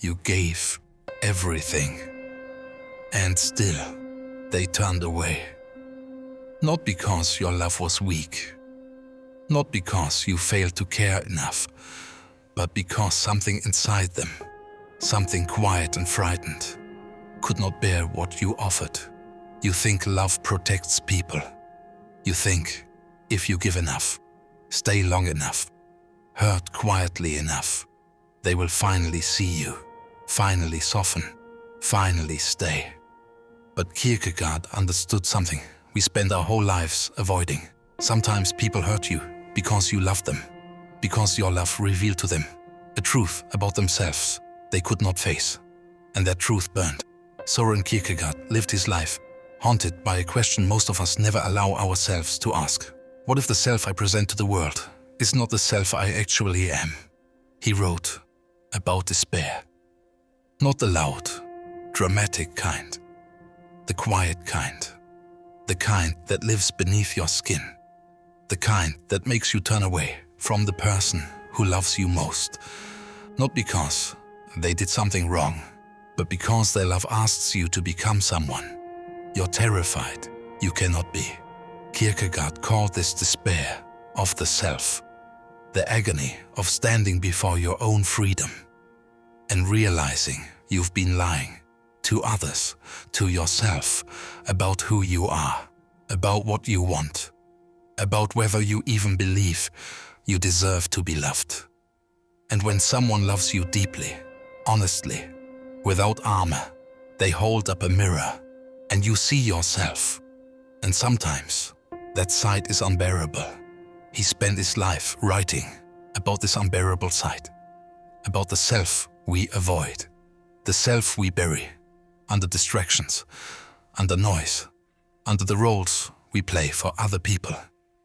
You gave everything. And still, they turned away. Not because your love was weak, not because you failed to care enough, but because something inside them, something quiet and frightened, could not bear what you offered. You think love protects people. You think if you give enough, stay long enough, hurt quietly enough, they will finally see you, finally soften, finally stay. But Kierkegaard understood something we spend our whole lives avoiding. Sometimes people hurt you because you loved them, because your love revealed to them a truth about themselves they could not face, and that truth burned. Søren Kierkegaard lived his life haunted by a question most of us never allow ourselves to ask. What if the self I present to the world is not the self I actually am? He wrote about despair. Not the loud, dramatic kind, the quiet kind, the kind that lives beneath your skin, the kind that makes you turn away from the person who loves you most, not because they did something wrong, but because their love asks you to become someone you're terrified you cannot be. Kierkegaard called this despair of the self, the agony of standing before your own freedom and realizing you've been lying to others, to yourself, about who you are, about what you want, about whether you even believe you deserve to be loved. And when someone loves you deeply, honestly, without armor, they hold up a mirror and you see yourself. And sometimes that sight is unbearable. He spent his life writing about this unbearable sight, about the self we avoid, the self we bury under distractions, under noise, under the roles we play for other people.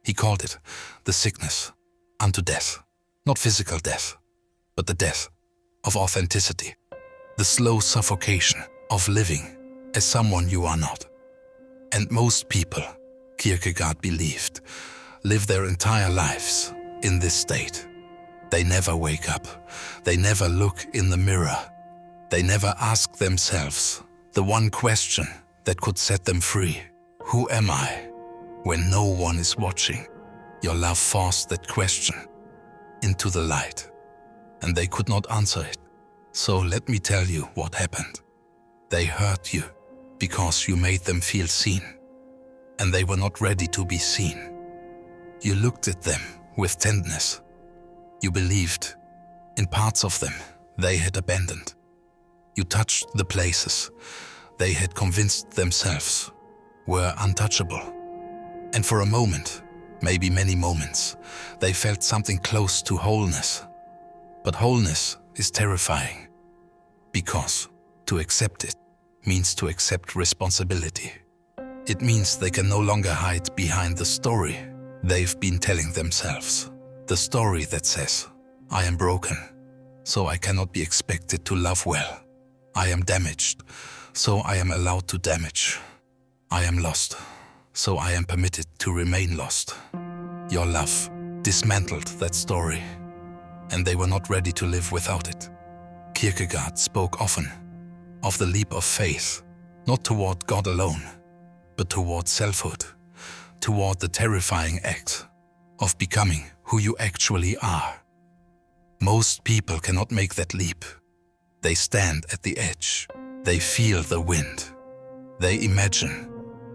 He called it the sickness unto death, not physical death, but the death of authenticity, the slow suffocation of living as someone you are not. And most people, Kierkegaard believed, live their entire lives in this state. They never wake up. They never look in the mirror. They never ask themselves the one question that could set them free. Who am I? When no one is watching, your love forced that question into the light, and they could not answer it. So let me tell you what happened. They hurt you because you made them feel seen, and they were not ready to be seen. You looked at them with tenderness. You believed in parts of them they had abandoned. You touched the places they had convinced themselves were untouchable. And for a moment, maybe many moments, they felt something close to wholeness. But wholeness is terrifying, because to accept it means to accept responsibility. It means they can no longer hide behind the story they've been telling themselves. The story that says, I am broken, so I cannot be expected to love well. I am damaged, so I am allowed to damage. I am lost, so I am permitted to remain lost. Your love dismantled that story, and they were not ready to live without it. Kierkegaard spoke often of the leap of faith, not toward God alone, but toward selfhood, toward the terrifying act of becoming who you actually are. Most people cannot make that leap. They stand at the edge. They feel the wind. They imagine,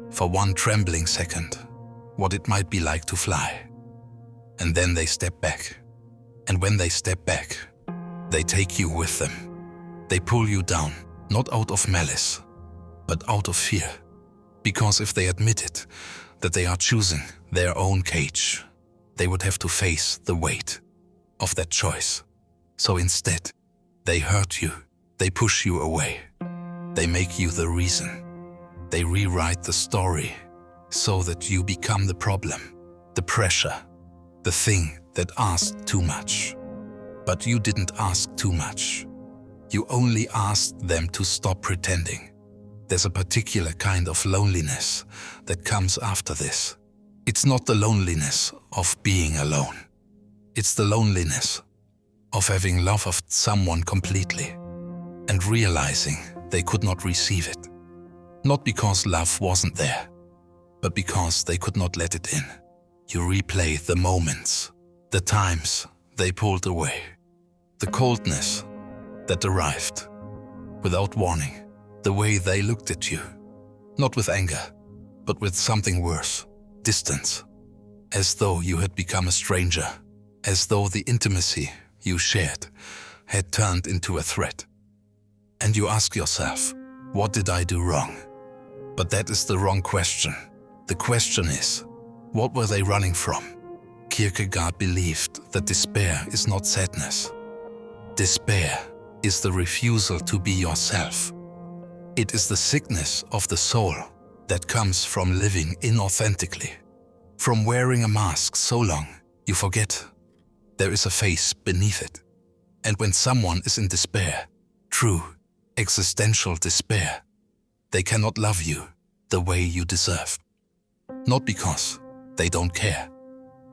for one trembling second, what it might be like to fly. And then they step back. And when they step back, they take you with them. They pull you down, not out of malice, but out of fear. Because if they admitted that they are choosing their own cage, they would have to face the weight of that choice. So instead, they hurt you, they push you away, they make you the reason. They rewrite the story so that you become the problem, the pressure, the thing that asked too much. But you didn't ask too much. You only asked them to stop pretending. There's a particular kind of loneliness that comes after this. It's not the loneliness of being alone. It's the loneliness of having loved someone completely, and realizing they could not receive it. Not because love wasn't there, but because they could not let it in. You replay the moments, the times they pulled away, the coldness that arrived without warning, the way they looked at you, not with anger, but with something worse, distance, as though you had become a stranger, as though the intimacy you shared had turned into a threat. And you ask yourself, what did I do wrong? But that is the wrong question. The question is, what were they running from? Kierkegaard believed that despair is not sadness. Despair is the refusal to be yourself. It is the sickness of the soul that comes from living inauthentically, from wearing a mask so long you forget there is a face beneath it. And when someone is in despair, true, existential despair, they cannot love you the way you deserve. Not because they don't care,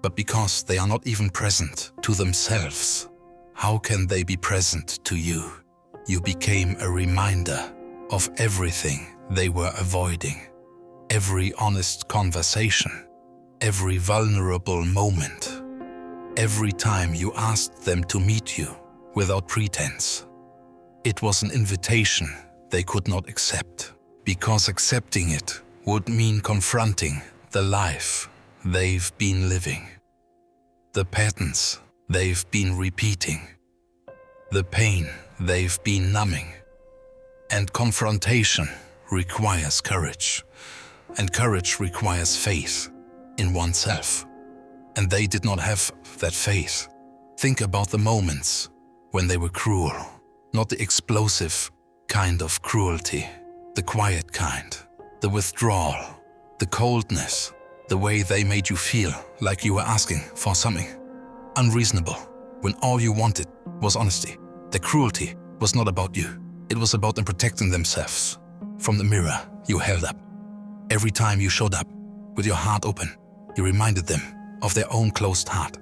but because they are not even present to themselves. How can they be present to you? You became a reminder of everything they were avoiding, every honest conversation, every vulnerable moment, every time you asked them to meet you without pretense. It was an invitation they could not accept, because accepting it would mean confronting the life they've been living, the patterns they've been repeating, the pain they've been numbing. And confrontation requires courage, and courage requires faith in oneself. And they did not have that faith. Think about the moments when they were cruel, not the explosive kind of cruelty, the quiet kind, the withdrawal, the coldness, the way they made you feel like you were asking for something unreasonable when all you wanted was honesty. The cruelty was not about you. It was about them protecting themselves from the mirror you held up. Every time you showed up with your heart open, you reminded them of their own closed heart.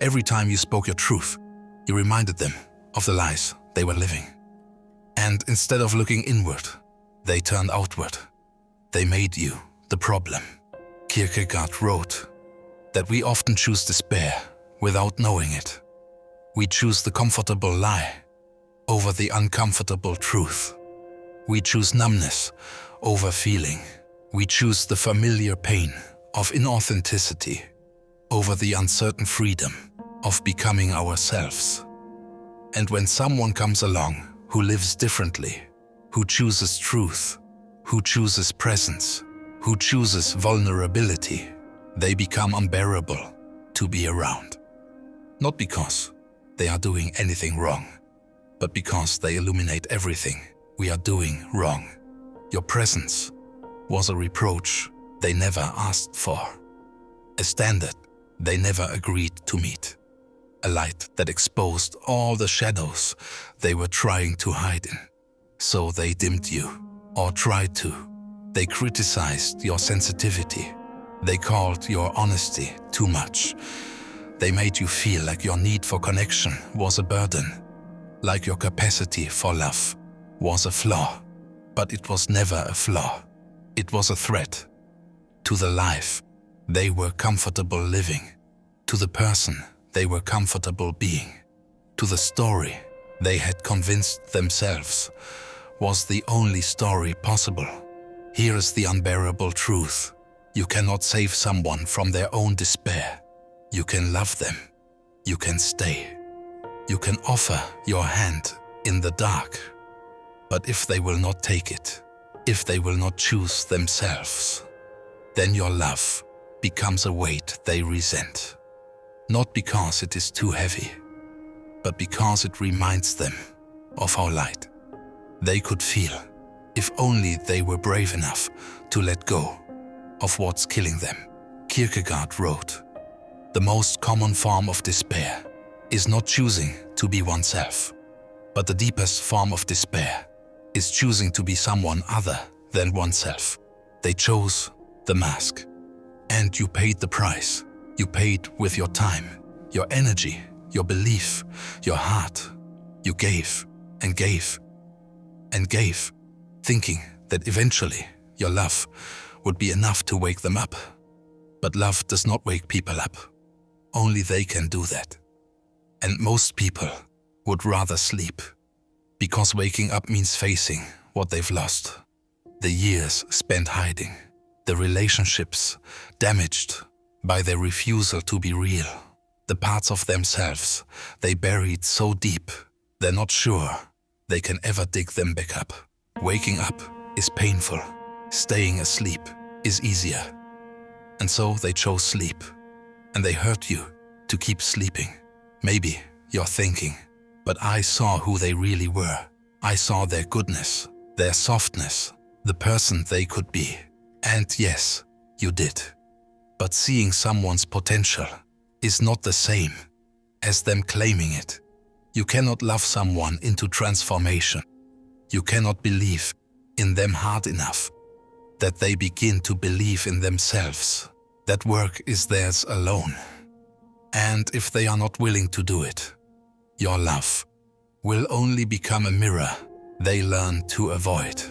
Every time you spoke your truth, you reminded them of the lies they were living. And instead of looking inward, they turned outward. They made you the problem. Kierkegaard wrote that we often choose despair without knowing it. We choose the comfortable lie over the uncomfortable truth. We choose numbness over feeling. We choose the familiar pain of inauthenticity over the uncertain freedom of becoming ourselves. And when someone comes along who lives differently, who chooses truth, who chooses presence, who chooses vulnerability, they become unbearable to be around. Not because they are doing anything wrong, but because they illuminate everything we are doing wrong. Your presence was a reproach they never asked for, a standard they never agreed to meet, a light that exposed all the shadows they were trying to hide in. So they dimmed you, or tried to. They criticized your sensitivity. They called your honesty too much. They made you feel like your need for connection was a burden, like your capacity for love was a flaw. But it was never a flaw. It was a threat to the life they were comfortable living, to the person they were comfortable being, to the story they had convinced themselves was the only story possible. Here is the unbearable truth. You cannot save someone from their own despair. You can love them. You can stay. You can offer your hand in the dark. But if they will not take it, if they will not choose themselves, then your love becomes a weight they resent. Not because it is too heavy, but because it reminds them of how light they could feel if only they were brave enough to let go of what's killing them. Kierkegaard wrote, "The most common form of despair is not choosing to be oneself, but the deepest form of despair is choosing to be someone other than oneself." They chose the mask, and you paid the price. You paid with your time, your energy, your belief, your heart. You gave and gave, and gave, thinking that eventually your love would be enough to wake them up. But love does not wake people up. Only they can do that. And most people would rather sleep, because waking up means facing what they've lost. The years spent hiding, the relationships damaged by their refusal to be real, the parts of themselves they buried so deep they're not sure they can ever dig them back up. Waking up is painful. Staying asleep is easier. And so they chose sleep, and they hurt you to keep sleeping. Maybe you're thinking, but I saw who they really were. I saw their goodness, their softness, the person they could be. And yes, you did. But seeing someone's potential is not the same as them claiming it. You cannot love someone into transformation. You cannot believe in them hard enough that they begin to believe in themselves. That work is theirs alone. And if they are not willing to do it, your love will only become a mirror they learn to avoid.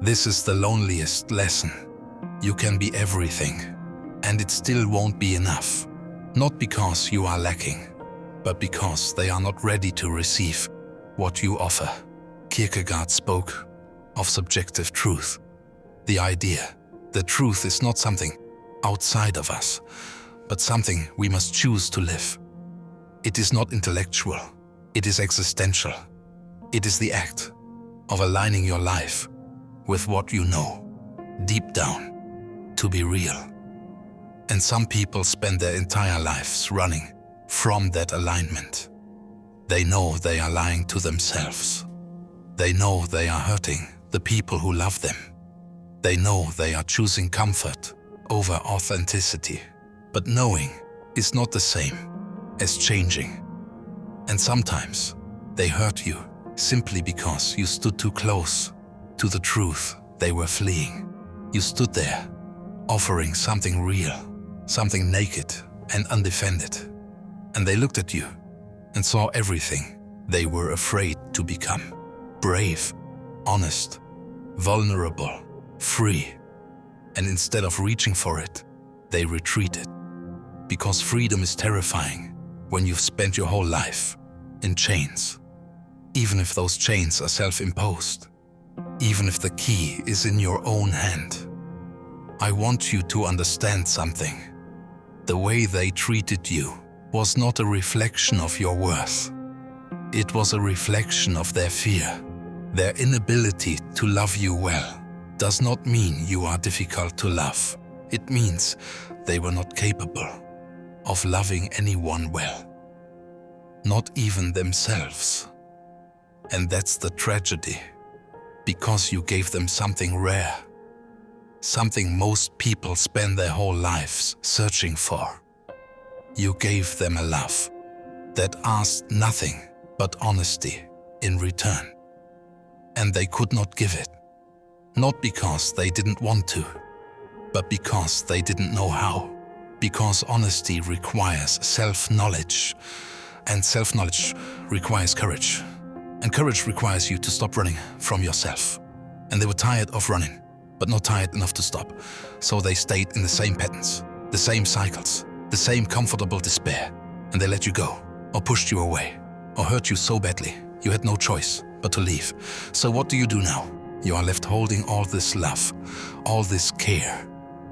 This is the loneliest lesson. You can be everything, and it still won't be enough. Not because you are lacking, but because they are not ready to receive what you offer. Kierkegaard spoke of subjective truth. The idea that truth is not something outside of us, but something we must choose to live. It is not intellectual, it is existential. It is the act of aligning your life with what you know, deep down, to be real. And some people spend their entire lives running from that alignment. They know they are lying to themselves. They know they are hurting the people who love them. They know they are choosing comfort over authenticity. But knowing is not the same as changing. And sometimes they hurt you simply because you stood too close to the truth they were fleeing. You stood there, offering something real, something naked and undefended. And they looked at you and saw everything they were afraid to become. Brave, honest, vulnerable, free. And instead of reaching for it, they retreated. Because freedom is terrifying when you've spent your whole life in chains. Even if those chains are self-imposed. Even if the key is in your own hand. I want you to understand something. The way they treated you was not a reflection of your worth. It was a reflection of their fear. Their inability to love you well does not mean you are difficult to love. It means they were not capable of loving anyone well. Not even themselves. And that's the tragedy. Because you gave them something rare. Something most people spend their whole lives searching for. You gave them a love that asked nothing but honesty in return. And they could not give it. Not because they didn't want to, but because they didn't know how. Because honesty requires self-knowledge, and self-knowledge requires courage. And courage requires you to stop running from yourself. And they were tired of running, but not tired enough to stop. So they stayed in the same patterns, the same cycles, the same comfortable despair. And they let you go, or pushed you away, or hurt you so badly you had no choice but to leave. So what do you do now? You are left holding all this love, all this care,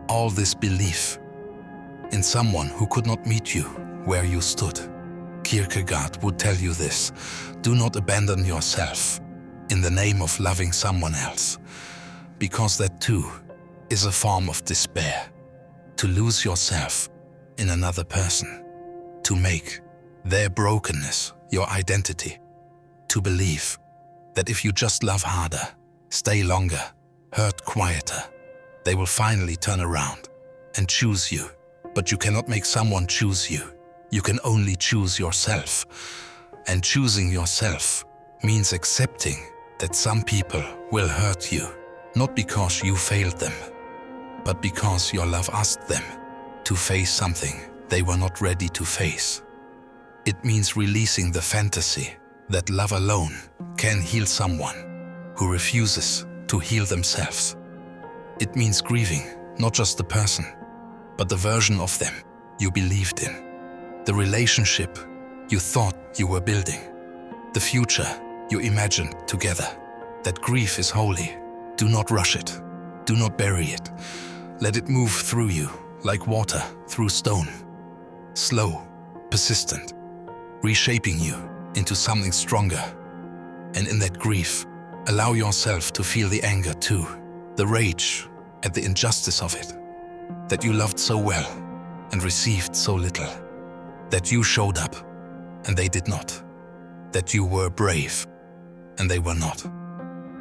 all this belief in someone who could not meet you where you stood. Kierkegaard would tell you this: do not abandon yourself in the name of loving someone else, because that too is a form of despair. To lose yourself in another person, to make their brokenness your identity, to believe that if you just love harder, stay longer, hurt quieter, they will finally turn around and choose you. But you cannot make someone choose you. You can only choose yourself. And choosing yourself means accepting that some people will hurt you, not because you failed them, but because your love asked them to face something they were not ready to face. It means releasing the fantasy that love alone can heal someone who refuses to heal themselves. It means grieving not just the person, but the version of them you believed in, the relationship you thought you were building, the future you imagined together. That grief is holy. Do not rush it. Do not bury it. Let it move through you like water through stone. Slow, persistent, reshaping you into something stronger. And in that grief, allow yourself to feel the anger too, the rage at the injustice of it, that you loved so well and received so little, that you showed up and they did not, that you were brave and they were not.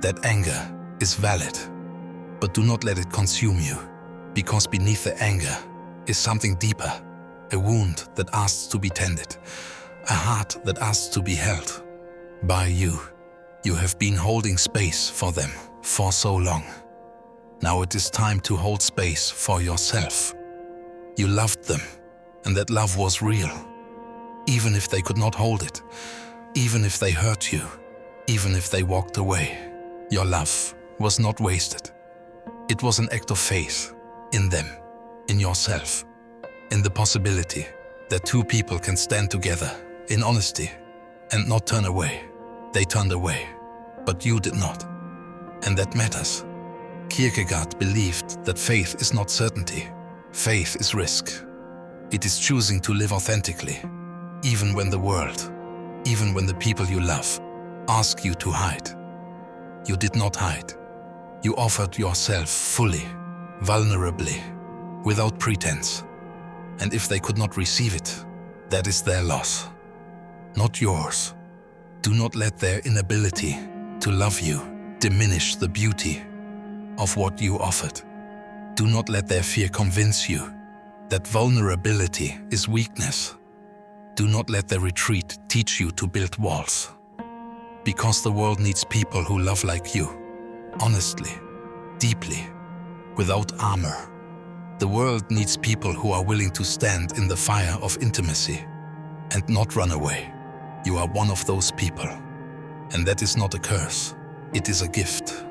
That anger is valid, but do not let it consume you, because beneath the anger is something deeper, a wound that asks to be tended, a heart that asks to be held by you. You have been holding space for them for so long. Now it is time to hold space for yourself. You loved them, and that love was real. Even if they could not hold it, even if they hurt you, even if they walked away, your love was not wasted. It was an act of faith in them, in yourself, in the possibility that two people can stand together in honesty and not turn away. They turned away, but you did not. And that matters. Kierkegaard believed that faith is not certainty. Faith is risk. It is choosing to live authentically, even when the world, even when the people you love, ask you to hide. You did not hide. You offered yourself fully, vulnerably, without pretense. And if they could not receive it, that is their loss, not yours. Do not let their inability to love you diminish the beauty of what you offered. Do not let their fear convince you that vulnerability is weakness. Do not let their retreat teach you to build walls. Because the world needs people who love like you, honestly, deeply, without armor. The world needs people who are willing to stand in the fire of intimacy and not run away. You are one of those people. And that is not a curse. It is a gift.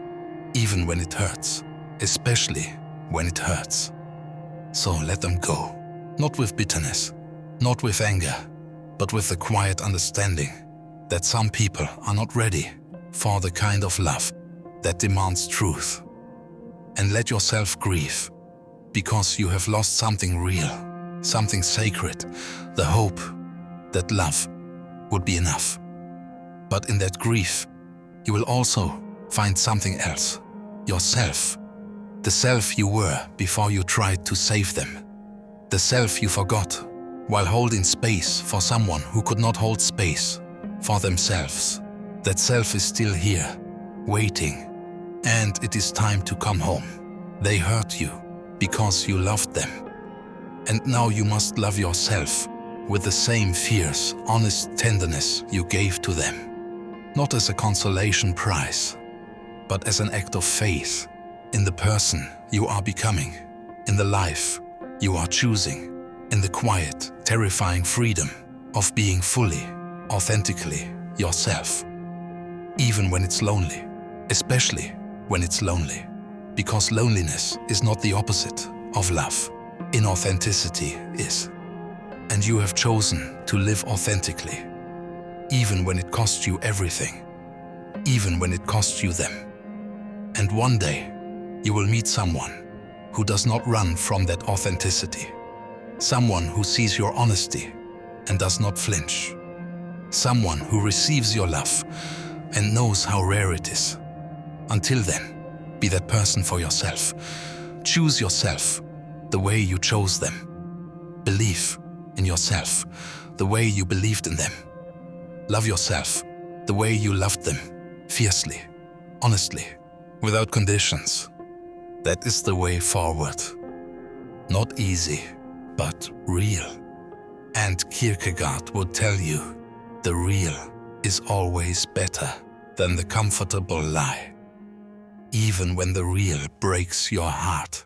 Even when it hurts. Especially when it hurts. So let them go. Not with bitterness. Not with anger. But with the quiet understanding that some people are not ready for the kind of love that demands truth. And let yourself grieve. Because you have lost something real. Something sacred. The hope that love would be enough. But in that grief, you will also find something else. Yourself. The self you were before you tried to save them. The self you forgot while holding space for someone who could not hold space for themselves. That self is still here, waiting. And it is time to come home. They hurt you because you loved them. And now you must love yourself with the same fierce, honest tenderness you gave to them. Not as a consolation prize, but as an act of faith in the person you are becoming, in the life you are choosing, in the quiet, terrifying freedom of being fully, authentically yourself. Even when it's lonely, especially when it's lonely, because loneliness is not the opposite of love. Inauthenticity is. And you have chosen to live authentically, even when it costs you everything, even when it costs you them. And one day, you will meet someone who does not run from that authenticity, someone who sees your honesty and does not flinch, someone who receives your love and knows how rare it is. Until then, be that person for yourself. Choose yourself the way you chose them. Believe in yourself the way you believed in them. Love yourself the way you loved them, fiercely, honestly, without conditions. That is the way forward. Not easy, but real. And Kierkegaard would tell you, the real is always better than the comfortable lie, even when the real breaks your heart.